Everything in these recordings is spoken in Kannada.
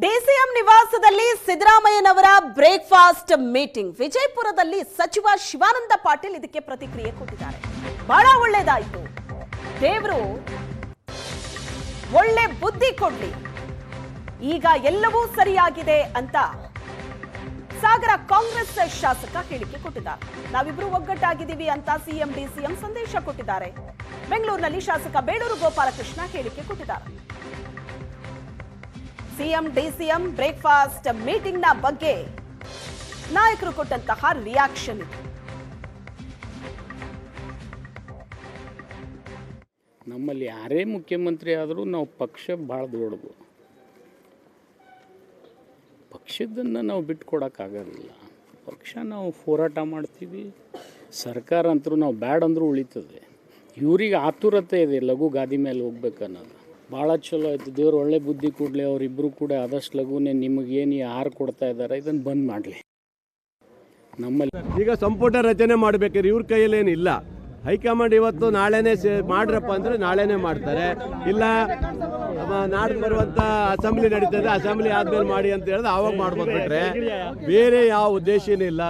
ಡಿಸಿಎಂ ನಿವಾಸದಲ್ಲಿ ಸಿದ್ದರಾಮಯ್ಯನವರ ಬ್ರೇಕ್ಫಾಸ್ಟ್ ಮೀಟಿಂಗ್. ವಿಜಯಪುರದಲ್ಲಿ ಸಚಿವ ಶಿವಾನಂದ ಪಾಟೀಲ್ ಇದಕ್ಕೆ ಪ್ರತಿಕ್ರಿಯೆ ಕೊಟ್ಟಿದ್ದಾರೆ. ಬಹಳ ಒಳ್ಳೆಯದಾಯಿತು, ದೇವರು ಒಳ್ಳೆ ಬುದ್ಧಿ ಕೊಡ್ಲಿ, ಈಗ ಎಲ್ಲವೂ ಸರಿಯಾಗಿದೆ ಅಂತ ಸಾಗರ ಕಾಂಗ್ರೆಸ್ ಶಾಸಕ ಹೇಳಿಕೆ ಕೊಟ್ಟಿದ್ದಾರೆ. ನಾವಿಬ್ರು ಒಗ್ಗಟ್ಟಾಗಿದ್ದೀವಿ ಅಂತ ಸಿಎಂ ಡಿಸಿಎಂ ಸಂದೇಶ ಕೊಟ್ಟಿದ್ದಾರೆ. ಬೆಂಗಳೂರಿನಲ್ಲಿ ಶಾಸಕ ಬೇಳೂರು ಗೋಪಾಲಕೃಷ್ಣ ಹೇಳಿಕೆ ಕೊಟ್ಟಿದ್ದಾರೆ. ಸಿಎಂ ಡಿಸಿಎಂ ಬ್ರೇಕ್ಫಾಸ್ಟ್ ಮೀಟಿಂಗ್ ನ ಬಗ್ಗೆ ನಾಯಕರು ಕೊಟ್ಟಂತಹ ರಿಯಾಕ್ಷನ್ ಇದೆ. ನಮ್ಮಲ್ಲಿ ಯಾರೇ ಮುಖ್ಯಮಂತ್ರಿ ಆದರೂ ನಾವು ಪಕ್ಷ ಭಾಳ ದೊಡ್ಡದು, ಪಕ್ಷದನ್ನು ನಾವು ಬಿಟ್ಕೊಡೋಕ್ಕಾಗೋದಿಲ್ಲ. ಪಕ್ಷ ನಾವು ಹೋರಾಟ ಮಾಡ್ತೀವಿ, ಸರ್ಕಾರ ಅಂತರೂ ನಾವು ಬ್ಯಾಡ್ ಅಂದರೂ ಉಳಿತದೆ. ಇವ್ರಿಗೆ ಆತುರತೆ ಇದೆ ಲಘು ಗಾದಿ ಮೇಲೆ ಹೋಗ್ಬೇಕನ್ನೋದು. ಭಾಳ ಚಲೋ ಆಯಿತು, ದೇವ್ರು ಒಳ್ಳೆ ಬುದ್ಧಿ ಕೊಡಲಿ, ಅವರಿಬ್ಬರು ಕೂಡ ಆದಷ್ಟು ಲಘುನೇ ನಿಮಗೇನು ಯಾರು ಕೊಡ್ತಾ ಇದ್ದಾರೆ ಇದನ್ನು ಬಂದ್ ಮಾಡಲಿ. ನಮ್ಮಲ್ಲಿ ಈಗ ಸಂಪುಟ ರಚನೆ ಮಾಡಬೇಕಾದ್ರೆ ಇವ್ರ ಕೈಯಲ್ಲೇನಿಲ್ಲ. ಹೈಕಮಾಂಡ್ ಇವತ್ತು ನಾಳೆನೇ ಮಾಡ್ರಪ್ಪ ಅಂದರೆ ನಾಳೆನೇ ಮಾಡ್ತಾರೆ, ಇಲ್ಲ ನಾಡ್ದು ಬರುವಂಥ ಅಸೆಂಬ್ಲಿ ನಡೀತದೆ, ಅಸೆಂಬ್ಲಿ ಆದ್ಮೇಲೆ ಮಾಡಿ ಅಂತ ಹೇಳಿದ್ರೆ ಆವಾಗ ಮಾಡ್ಬೇಕು ಬಿಟ್ರೆ ಬೇರೆ ಯಾವ ಉದ್ದೇಶನೇ ಇಲ್ಲ.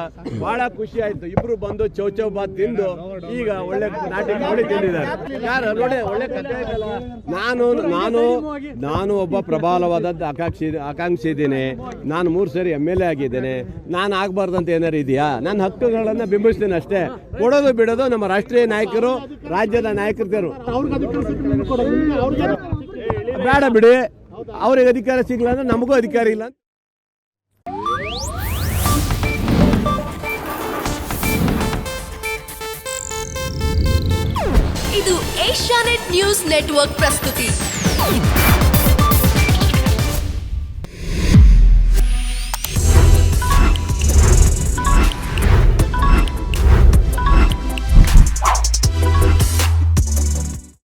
ಭಾಳ ಖುಷಿ ಆಯಿತು, ಇಬ್ಬರು ಬಂದು ಚೌಚೌ ಬಾತ್ ತಿಂದು ಈಗ ಒಳ್ಳೆ ನಾಟಿ ಕೋಳಿ ತಿಂದಿದ್ದಾರೆ. ಯಾರು ನೋಡಿ ಒಳ್ಳೆ ಕಥೆ ಆಯ್ತಲ್ಲ. ನಾನು ಒಬ್ಬ ಪ್ರಬಲವಾದ ಆಕಾಂಕ್ಷಿ ಇದ್ದೀನಿ. ನಾನು 3 ಸರಿ MLA ಆಗಿದ್ದೇನೆ. ನಾನು ಆಗಬಾರ್ದಂತ ಏನಾರು ಇದೆಯಾ? ನನ್ನ ಹಕ್ಕುಗಳನ್ನು ಬಿಂಬಿಸ್ತೀನಿ ಅಷ್ಟೇ. ಕೊಡೋದು ಬಿಡೋದು ನಮ್ಮ ರಾಷ್ಟ್ರೀಯ ನಾಯಕರು, ರಾಜ್ಯದ ನಾಯಕರು. ಬೇಡ ಬಿಡಿ, ಅವ್ರಿಗೆ ಅಧಿಕಾರ ಸಿಗಲ್ಲ ಅಂದ್ರೆ ನಮಗೂ ಅಧಿಕಾರ ಇಲ್ಲ. ಇದು ಏಷ್ಯಾನೆಟ್ ನ್ಯೂಸ್ ನೆಟ್ವರ್ಕ್ ಪ್ರಸ್ತುತಿ.